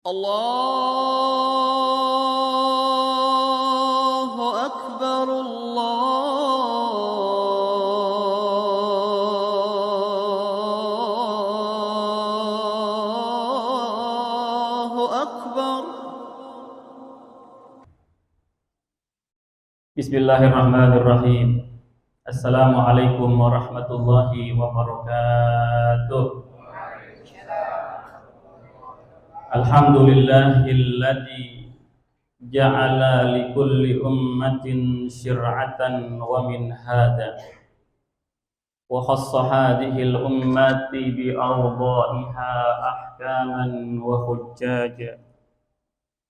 الله أكبر الله أكبر. Bismillahirrahmanirrahim. Assalamualaikum warahmatullahi wabarakatuh. Alhamdulillahilladzi ja'ala likulli ummatin syir'atan wa minhada wa khassa hadhihi al-ummati bi ardaiha ahkaman wa hujjaja.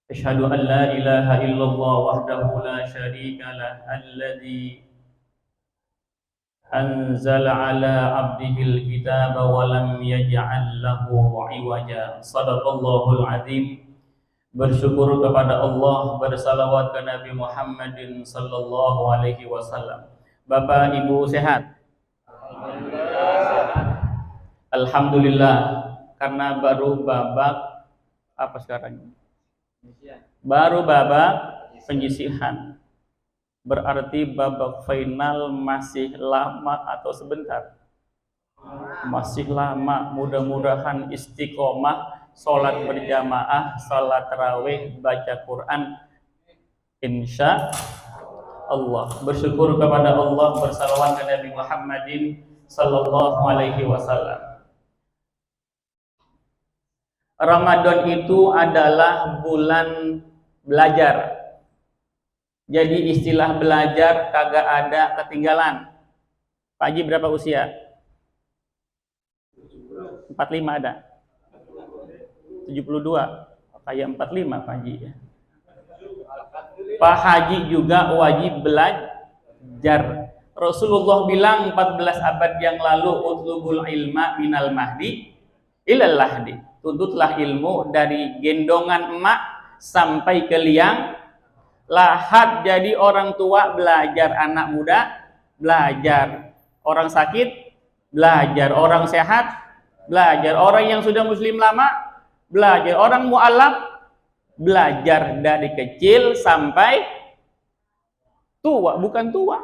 Asyhadu an la ilaha illallah wahdahu la syarika lah alladzi anzala ala abdihil kitaba wa lam yaj'al lahu iwaja. Shadaqallahul azim. Bersyukur kepada Allah, bersalawat ke Nabi Muhammadin sallallahu alaihi wasallam. Bapak Ibu sehat? Alhamdulillah, karena baru babak apa sekarang? Baru babak penyisihan. Berarti babak final masih lama atau sebentar? Masih lama. Mudah-mudahan istiqomah, sholat berjamaah, sholat tarawih, baca Quran, insya Allah. Bersyukur kepada Allah, bersalawat ke Nabi Muhammadin sallallahu alaihi wasallam. Ramadan itu adalah bulan belajar. Jadi istilah belajar kagak ada ketinggalan. Pak Haji berapa usia? 45 ada? 72? Kayak 45 Pak Haji ya. Pak Haji juga wajib belajar. Rasulullah bilang 14 abad yang lalu, utlubul ilma minal mahdi ilal lahdi. Tuntutlah ilmu dari gendongan emak sampai ke liang lahat. Jadi orang tua belajar, anak muda belajar, orang sakit belajar, orang sehat belajar, orang yang sudah muslim lama belajar, orang mu'alaf belajar dari kecil sampai tua, bukan tua,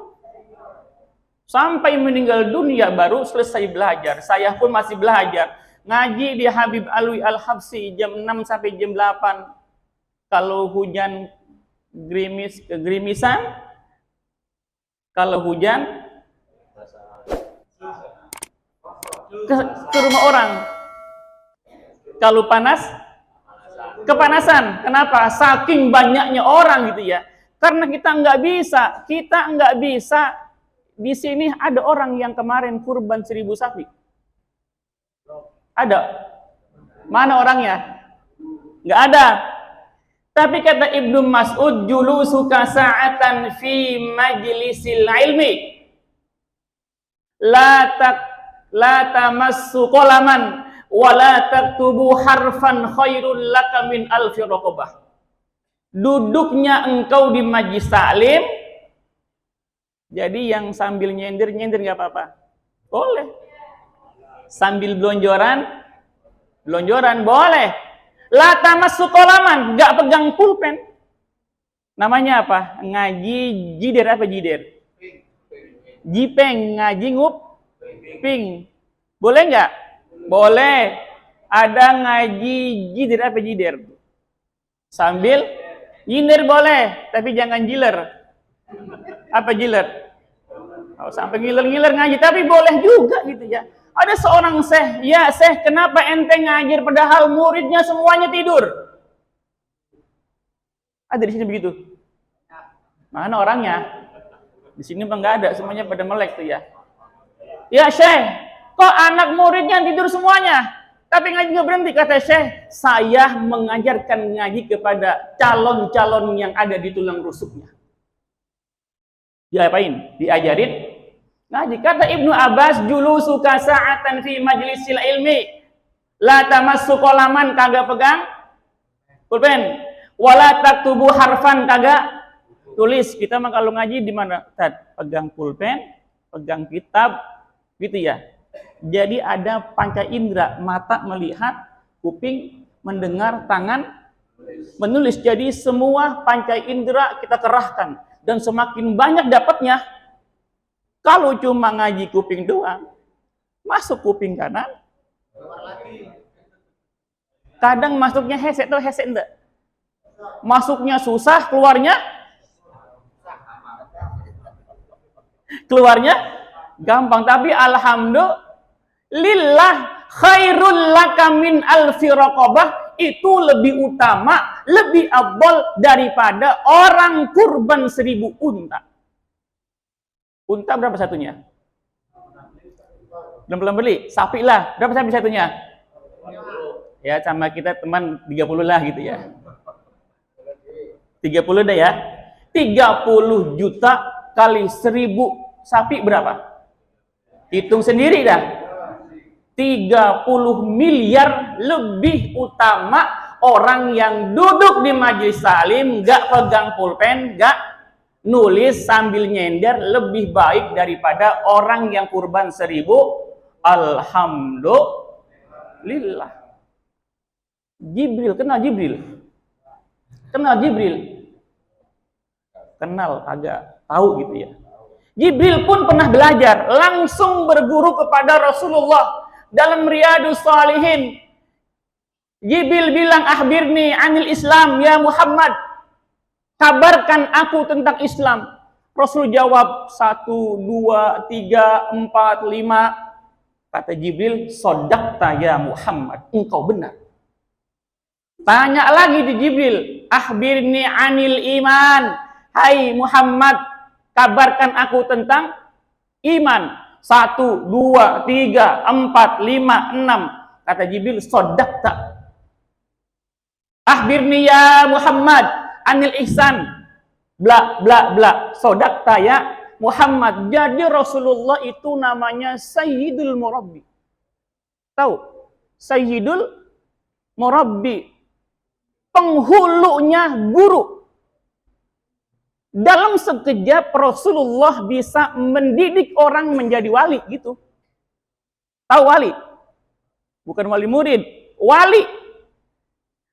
sampai meninggal dunia baru selesai belajar. Saya pun masih belajar. Ngaji di Habib Alwi Al-Habsi jam 6 sampai jam 8. Kalau hujan kegerimisan, kalau hujan ke rumah orang, kalau panas kepanasan. Kenapa? Saking banyaknya orang gitu ya. Karena kita nggak bisa. Di sini ada orang yang kemarin kurban 1000 sapi. Ada? Mana orangnya? Nggak ada. Tapi kata Ibnu Mas'ud, julusuka sa'atan fi majlisil ilmi la tamassu qalaman wa la taktubu harfan khairul laka min alfi raqabah. Duduknya engkau di majlis taklim, jadi yang sambil nyender nggak apa-apa, boleh. Sambil belonjoran boleh. La tamassu qalaman, enggak pegang pulpen. Namanya apa? Ngaji jider apa jider? Jipeng, ngaji nguping. Boleh enggak? Boleh. Ada ngaji jider apa jider? Sambil nyindir boleh, tapi jangan jiler. Apa jiler? Oh, sampai ngiler-ngiler ngaji, tapi boleh juga gitu ya. Ada seorang syekh, ya syekh, kenapa ente ngajar padahal muridnya semuanya tidur? Ada di sini begitu. Mana orangnya? Di sini mah nggak ada, semuanya pada melek tuh ya. Ya syekh, kok anak muridnya tidur semuanya? Tapi ngaji nggak berhenti, kata syekh. Saya mengajarkan ngaji kepada calon-calon yang ada di tulang rusuknya. Diapain? Diajarin ngaji. Kata Ibnu Abbas, julusuka sa'atan fi majlisil ilmi la tamassu qalaman, kagak pegang pulpen, wala taktubu harfan, kagak tulis. Kita mah kalau ngaji di mana? Pegang pulpen, pegang kitab gitu ya. Jadi ada panca indera, mata melihat, kuping mendengar, tangan Menulis. Jadi semua panca indera kita kerahkan. Dan semakin banyak dapatnya. Kalau cuma ngaji kuping doang, masuk kuping kanan. Kadang masuknya hesek tuh hesek enggak. Masuknya susah, keluarnya gampang. Tapi alhamdulillah khairul laka min alfi raqabah, itu lebih utama, lebih afdal daripada orang kurban 1000 unta. Unta berapa satunya? Belum beli. Sapi lah. Berapa sapi satunya? Ya, sama kita teman 30 lah gitu ya. 30 dah ya. 30 juta kali 1000 sapi berapa? Hitung sendiri dah. 30 miliar lebih utama orang yang duduk di majelis salim, gak pegang pulpen, gak nulis sambil nyender, lebih baik daripada orang yang kurban 1000. Alhamdulillah. Jibril, kenal Jibril? Kenal agak tahu gitu ya. Jibril pun pernah belajar, langsung berguru kepada Rasulullah dalam Riyadus Shalihin. Jibril bilang, akhbirni anil Islam ya Muhammad, kabarkan aku tentang Islam. Rasul jawab 1, 2, 3, 4, 5. Kata Jibril, sodakta ya Muhammad, engkau benar. Tanya lagi di Jibril, akhbirni anil iman, hai Muhammad, kabarkan aku tentang iman. 1, 2, 3, 4, 5, 6. Kata Jibril, sodakta. Akhbirni ya Muhammad anil ihsan, bla bla bla, sodakta ya Muhammad. Jadi Rasulullah itu namanya Sayyidul Murabbi. Tahu? Sayyidul Murabbi, penghulunya guru. Dalam sekejap Rasulullah bisa mendidik orang menjadi wali gitu. Tahu wali? Bukan wali murid, wali.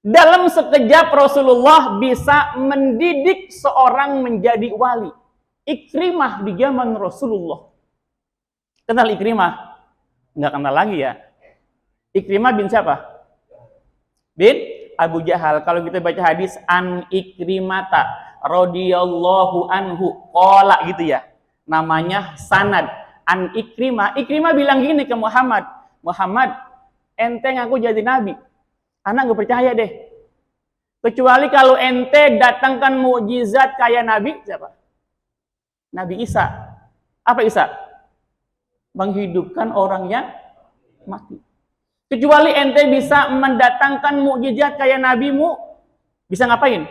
Dalam sekejap Rasulullah bisa mendidik seorang menjadi wali. Ikrimah di zaman Rasulullah. Kenal Ikrimah? Nggak kenal lagi ya. Ikrimah bin siapa? Bin Abu Jahal. Kalau kita baca hadis an Ikrimata radhiyallahu anhu qala gitu ya. Namanya sanad an Ikrimah. Ikrimah bilang gini ke Muhammad, Muhammad, ente ngaku jadi nabi. Anak gak percaya deh. Kecuali kalau ente datangkan mukjizat kayak Nabi siapa? Nabi Isa. Apa Isa? Menghidupkan orang yang mati. Kecuali ente bisa mendatangkan mukjizat kayak Nabimu, bisa ngapain?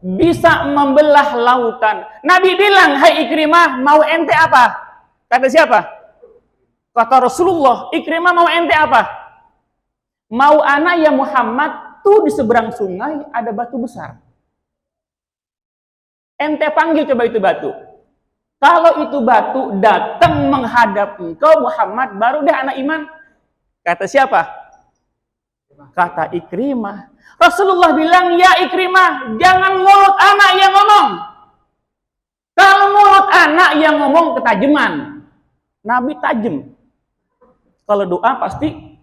Bisa membelah lautan. Nabi bilang, hai Ikrimah, mau ente apa? Kata siapa? Kata Rasulullah, Ikrimah mau ente apa? Mau anak ya Muhammad, tuh di seberang sungai ada batu besar. Ente panggil coba itu batu. Kalau itu batu datang menghadap engkau Muhammad, baru deh anak iman. Kata siapa? Kata Ikrimah. Rasulullah bilang, ya Ikrimah, jangan mulut anak yang ngomong. Kalau mulut anak yang ngomong ketajaman. Nabi tajam. Kalau doa pasti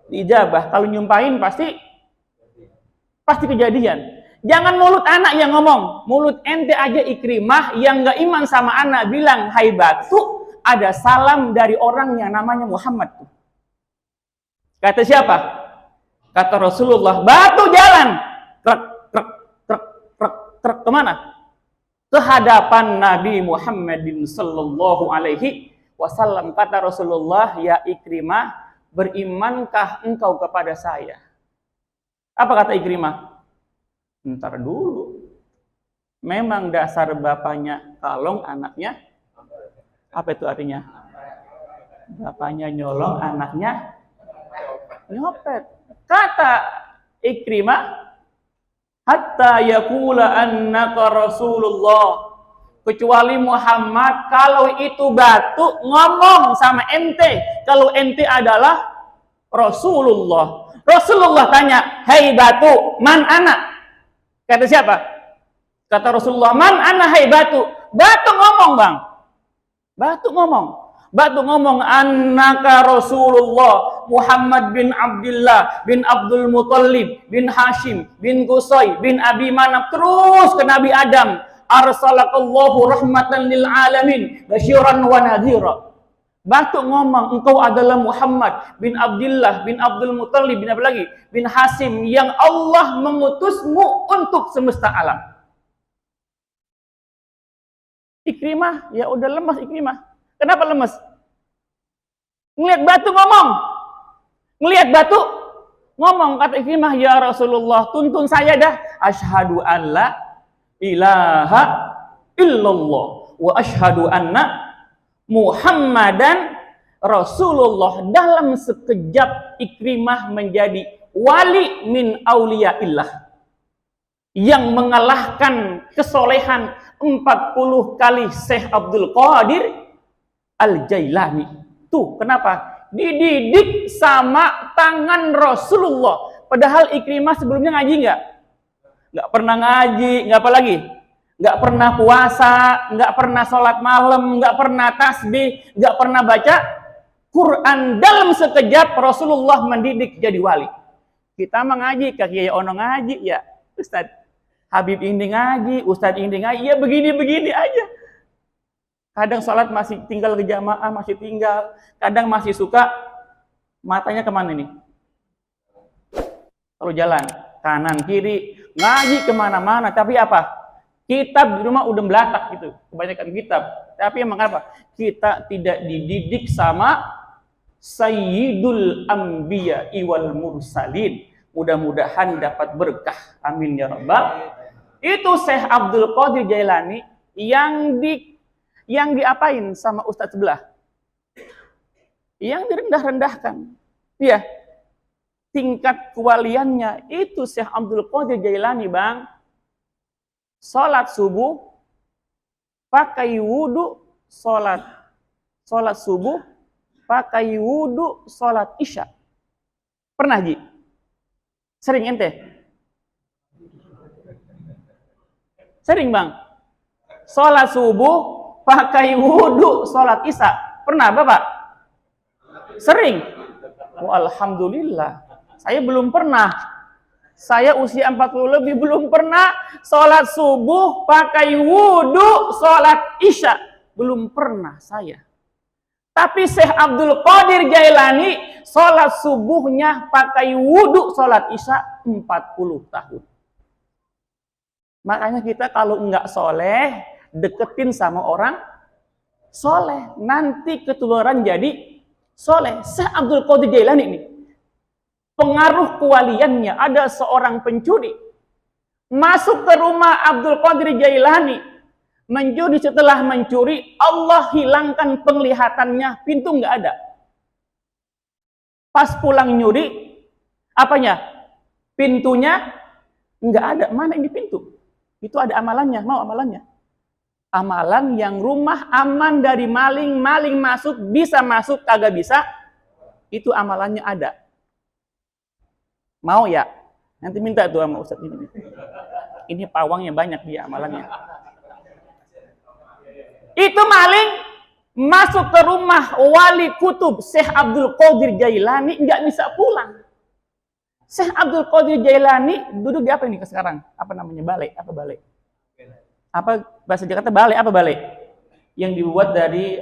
diijabah, kalau nyumpahin pasti kejadian. Jangan mulut anak yang ngomong, mulut ente aja Ikrimah yang gak iman sama anak bilang, hai batu, ada salam dari orang yang namanya Muhammad. Kata siapa? Kata Rasulullah, batu jalan, trek trek trek trek trek kemana? Ke hadapan Nabi Muhammadin sallallahu alaihi wasallam. Kata Rasulullah, ya Ikrimah, berimankah engkau kepada saya? Apa kata Ikrimah? Ntar dulu. Memang dasar bapaknya kalong, anaknya apa itu artinya? Bapaknya nyolong, anaknya nyopet. Kata Ikrimah, hatta yaqula annaka Rasulullah. Kecuali Muhammad kalau itu batu ngomong sama ente, kalau ente adalah Rasulullah. Rasulullah tanya, "Hai batu, man ana?" Kata siapa? Kata Rasulullah, "Man ana hai batu." Batu ngomong, Bang. Batu ngomong. Batu ngomong, "Annaka Rasulullah Muhammad bin Abdullah bin Abdul Muttalib bin Hashim bin Qusay bin Abi Manaf." Terus ke Nabi Adam, "Arsalakallahu rahmatan lil alamin basyiran wa nadhira." Batu ngomong, "Engkau adalah Muhammad bin Abdullah bin Abdul Muttalib bin apa lagi? Bin Hashim yang Allah mengutusmu untuk semesta alam." Ikrimah, ya udah lemas Ikrimah. Kenapa lemas? Ngelihat batu ngomong. Ngelihat batu ngomong, kata Ikrimah, "Ya Rasulullah, tuntun saya dah. Asyhadu an la ilaha illallah wa asyhadu anna Muhammadan Rasulullah." Dalam sekejap Ikrimah menjadi wali min auliyaillah yang mengalahkan kesolehan 40 kali Syekh Abdul Qadir Al-Jailani. Tuh, kenapa? Dididik sama tangan Rasulullah. Padahal Ikrimah sebelumnya ngaji nggak? Nggak pernah ngaji, nggak apa lagi? Nggak pernah puasa, nggak pernah sholat malam, nggak pernah tasbih, nggak pernah baca Quran. Dalam sekejap Rasulullah mendidik jadi wali. Kita mengaji, Kak Kiai Ono ngaji, ya Ustaz Habib ini ngaji, Ustaz ini ngaji, ya begini-begini aja. Kadang sholat masih tinggal ke jamaah, masih tinggal. Kadang masih suka matanya kemana nih? Kalau jalan, kanan, kiri, ngaji kemana-mana. Tapi apa? Kitab di rumah udah belatak gitu. Kebanyakan kitab. Tapi emang apa? Kita tidak dididik sama Sayyidul Anbiya wal Mursalin. Mudah-mudahan dapat berkah. Amin ya Rabbal. Itu Syekh Abdul Qadir Jailani yang diapain sama Ustadz sebelah? Yang direndah-rendahkan. Iya. Tingkat kewaliannya itu Syekh Abdul Qadir Jailani, Bang. Salat subuh pakai wudu salat. Salat subuh pakai wudu salat Isya. Pernah, Ji? Sering ente? Sering, Bang. Salat subuh pakai wudu sholat Isya. Pernah Bapak? Sering? Oh, alhamdulillah. Saya belum pernah. Saya usia 40 lebih belum pernah sholat subuh pakai wudu sholat Isya. Belum pernah saya. Tapi Syekh Abdul Qadir Jailani sholat subuhnya pakai wudu sholat Isya 40 tahun. Makanya kita kalau enggak soleh, deketin sama orang soleh, nanti ketularan jadi soleh. Syekh Abdul Qadir Jailani ini pengaruh kewaliannya, ada seorang pencuri masuk ke rumah Abdul Qadir Jailani, mencuri. Setelah mencuri, Allah hilangkan penglihatannya, pintu nggak ada. Pas pulang nyuri, apanya? Pintunya nggak ada. Mana ini pintu? Itu ada amalannya. Mau amalannya? Amalan yang rumah aman dari maling, maling masuk, bisa masuk, kagak bisa, itu amalannya ada. Mau ya? Nanti minta tuh sama Ustadz ini. Ini pawangnya banyak dia amalannya. Itu maling masuk ke rumah wali kutub Syekh Abdul Qadir Jailani, nggak bisa pulang. Syekh Abdul Qadir Jailani duduk di apa ini sekarang? Apa namanya? Balai? Apa balai? Apa bahasa Jakarta balai? Apa balai? Yang dibuat dari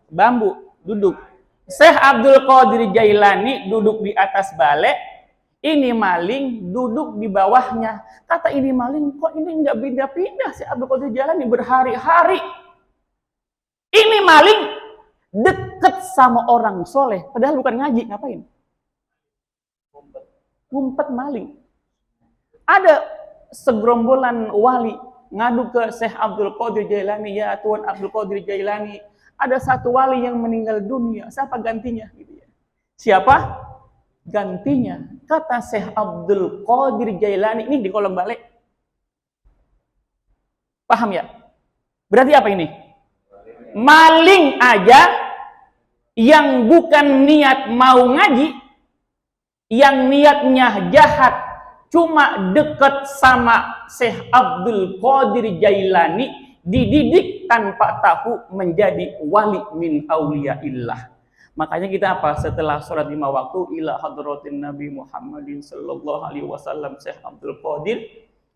bambu, duduk. Syekh Abdul Qadir Jailani duduk di atas balai, ini maling duduk di bawahnya. Kata ini maling, kok ini nggak pindah-pindah Syekh Abdul Qadir Jailani berhari-hari. Ini maling deket sama orang soleh, padahal bukan ngaji, ngapain? Ngumpet maling. Ada segerombolan wali ngadu ke Syekh Abdul Qadir Jailani, "Ya Tuan Abdul Qadir Jailani, ada satu wali yang meninggal dunia, siapa gantinya?" Gitu ya. Siapa gantinya? Kata Syekh Abdul Qadir Jailani, ini di kolong balik. Paham ya? Berarti apa ini? Maling aja yang bukan niat mau ngaji, yang niatnya jahat cuma deket sama Syekh Abdul Qadir Jailani, dididik tanpa tahu menjadi wali min auliyaillah. Makanya kita apa? Setelah sholat 5 waktu ila hadratin Nabi Muhammadin sallallahu alaihi wasallam, Syekh Abdul Qadir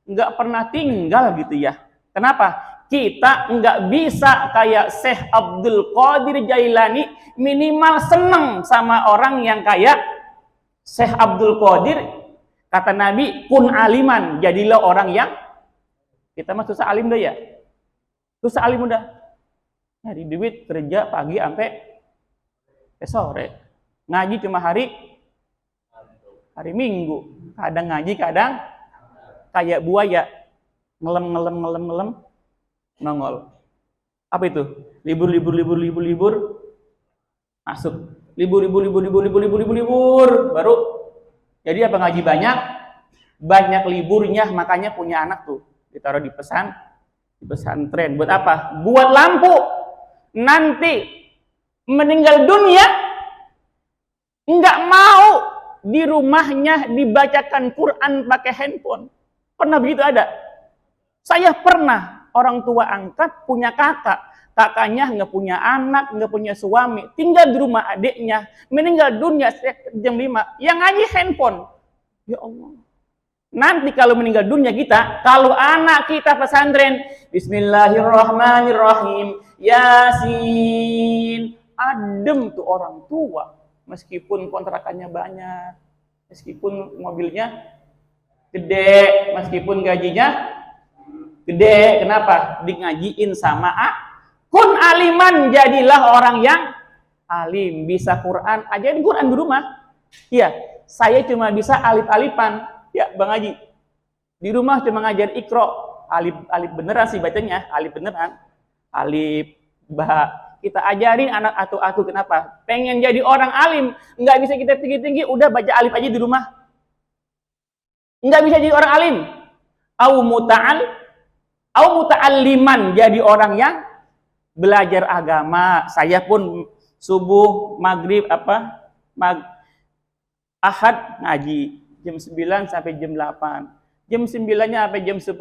nggak pernah tinggal gitu ya. Kenapa? Kita nggak bisa kayak Syekh Abdul Qadir Jailani, minimal seneng sama orang yang kayak Syekh Abdul Qadir. Kata Nabi, kun aliman, jadilah orang yang, kita mah susah alim dah ya. Susah alim udah. Nyari duit, kerja pagi sampai sore. Ngaji cuma hari Minggu. Kadang ngaji, kadang kayak buaya. Ngelem, nongol. Apa itu? Libur. Masuk. Libur. Baru. Jadi apa ngaji banyak liburnya, makanya punya anak tuh. Ditaruh di pesantren. Buat apa? Buat lampu. Nanti meninggal dunia, nggak mau di rumahnya dibacakan Quran pakai handphone. Pernah begitu ada? Saya pernah, orang tua angkat punya kakaknya nggak punya anak, nggak punya suami, tinggal di rumah adiknya, meninggal dunia jam 5, yang ngaji handphone. Ya Allah. Nanti kalau meninggal dunia kita, kalau anak kita pesantren, Bismillahirrahmanirrahim, Yasin, adem tuh orang tua, meskipun kontrakannya banyak, meskipun mobilnya gede, meskipun gajinya gede. Kenapa? Ngajiin sama kun aliman, jadilah orang yang alim, bisa Quran, ajarin Quran di rumah. Iya, saya cuma bisa alif-alifan, ya Bang Haji. Di rumah cuma ngajar Iqra, alif beneran sih bacanya, alif beneran, alif, ba. Kita ajarin anak atu-atu. Kenapa? Pengen jadi orang alim, nggak bisa kita tinggi-tinggi, udah baca alif aja di rumah. Nggak bisa jadi orang alim. Au muta'alliman, jadi orang yang belajar agama. Saya pun subuh, maghrib, ahad ngaji jam 9 sampai jam 8. Jam 9-nya sampai jam 10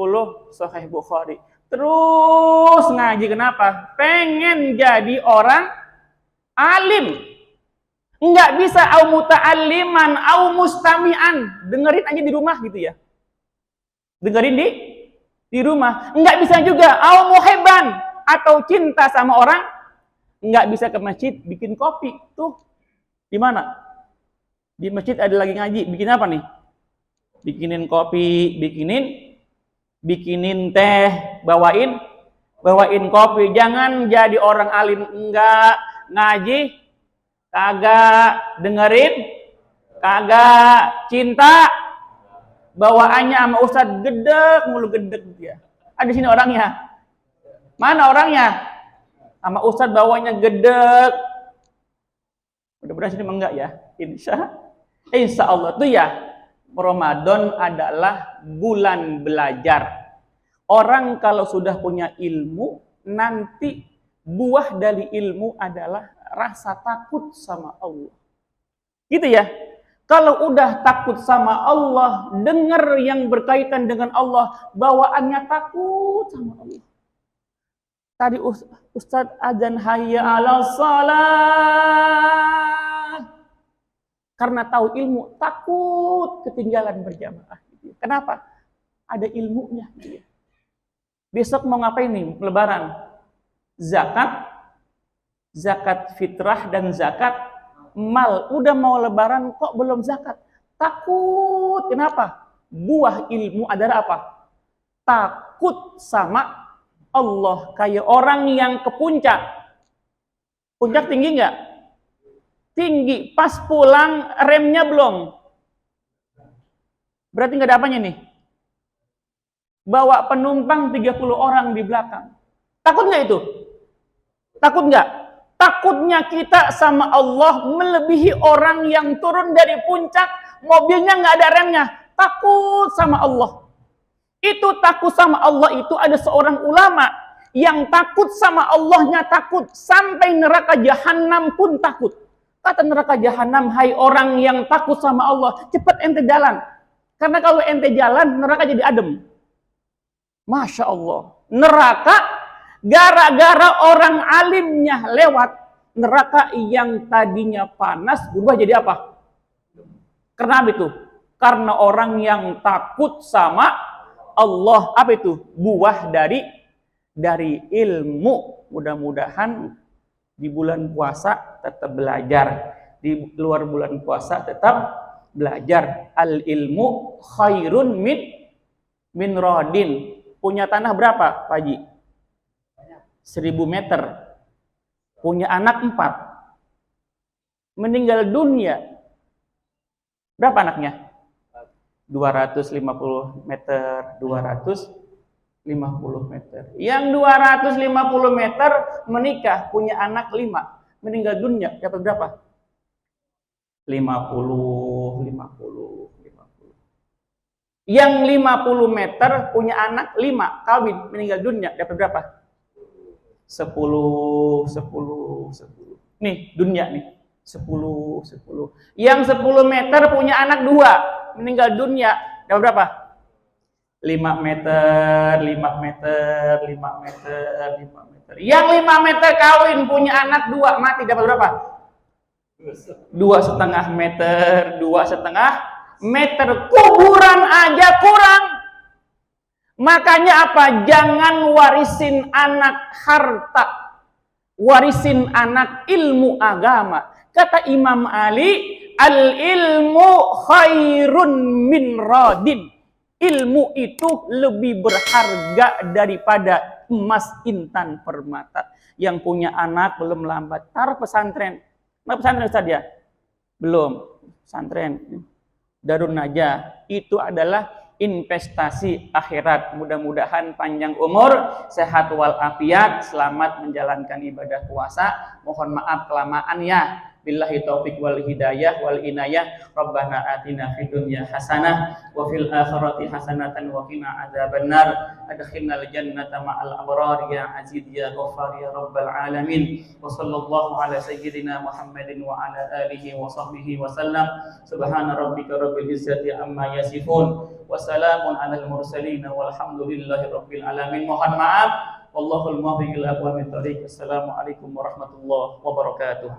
Sahih Bukhari. Terus ngaji. Kenapa? Pengen jadi orang alim. Enggak bisa au muta'alliman, au mustami'an. Dengerin aja di rumah gitu ya. Dengerin di rumah. Enggak bisa juga au muhibban, atau cinta sama orang. Enggak bisa ke masjid bikin kopi. Tuh. Di mana? Di masjid ada lagi ngaji. Bikin apa nih? Bikinin kopi, bikinin teh, bawain kopi. Jangan jadi orang alim, enggak ngaji, kagak dengerin, kagak cinta, bawaannya sama ustadz gedek dia. Ada sini orangnya. Mana orangnya? Sama ustadz bawaannya gedek. Mudah-mudahan sini enggak ya. Insya Allah tuh ya. Ramadan adalah bulan belajar. Orang kalau sudah punya ilmu, nanti buah dari ilmu adalah rasa takut sama Allah. Gitu ya. Kalau udah takut sama Allah, dengar yang berkaitan dengan Allah, bawaannya takut sama Allah. Tadi Ustadz azan hayya 'alas shalah. Karena tahu ilmu, takut ketinggalan berjamaah. Kenapa? Ada ilmunya. Besok mau ngapain nih? Lebaran. Zakat fitrah dan zakat mal. Udah mau lebaran kok belum zakat? Takut. Kenapa? Buah ilmu adalah apa? Takut sama Allah. Kayak orang yang ke puncak. Puncak tinggi nggak? Tinggi, pas pulang remnya belum. Berarti nggak ada apanya nih. Bawa penumpang 30 orang di belakang. Takut nggak itu? Takut nggak? Takutnya kita sama Allah melebihi orang yang turun dari puncak, mobilnya nggak ada remnya. Takut sama Allah. Itu takut sama Allah itu ada seorang ulama yang takut sama Allahnya takut. Sampai neraka jahanam pun takut. Kata neraka jahanam, hai orang yang takut sama Allah, cepat ente jalan. Karena kalau ente jalan, neraka jadi adem. Masya Allah. Neraka, gara-gara orang alimnya lewat, neraka yang tadinya panas, berubah jadi apa? Karena apa itu? Karena orang yang takut sama Allah. Apa itu? Buah dari ilmu. Mudah-mudahan di bulan puasa tetap belajar, di luar bulan puasa tetap belajar. Al ilmu khairun min rodin. Punya tanah berapa, Pak Haji? 1000 meter. Punya anak 4. Meninggal dunia. Berapa anaknya? 250 meter, 250 meter. Yang 250 meter menikah, punya anak 5. Meninggal dunia, dapat berapa? 50. Yang 50 meter punya anak 5, kawin, meninggal dunia, dapat berapa? 10. Nih, dunia nih. 10. Yang 10 meter punya anak 2, meninggal dunia, dapat berapa? 5 meter. Yang 5 meter kawin punya anak 2, mati, dapat berapa? 2,5 meter. Kuburan aja kurang. Makanya apa? Jangan warisin anak harta, warisin anak ilmu agama. Kata Imam Ali, al ilmu khairun min radin. Ilmu itu lebih berharga daripada emas intan permata. Yang punya anak belum lambat, taruh pesantren. Nah, pesantren Ustaz ya? Belum. Pesantren Darun Najah itu adalah investasi akhirat. Mudah-mudahan panjang umur, sehat walafiat, selamat menjalankan ibadah puasa. Mohon maaf kelamaan ya. Billahi taufiq wal hidayah wal inayah. Rabbana atina fid dunya hasanah wa fil akhirati hasanatan wa qina adzabannar. Adkhilnal jannata ma'al abrar ya aziz ya ghaffar ya rabbal alamin. Wa sallallahu ala sayyidina Muhammadin wa ala alihi wa sahbihi wa sallam. Subhana rabbika rabbil izzati amma yasifun wa salamun alal mursalin walhamdulillahi rabbil alamin. Mohon maaf. Wallahul muwaffiq ila aqwamit thoriq. Assalamualaikum warahmatullahi wabarakatuh.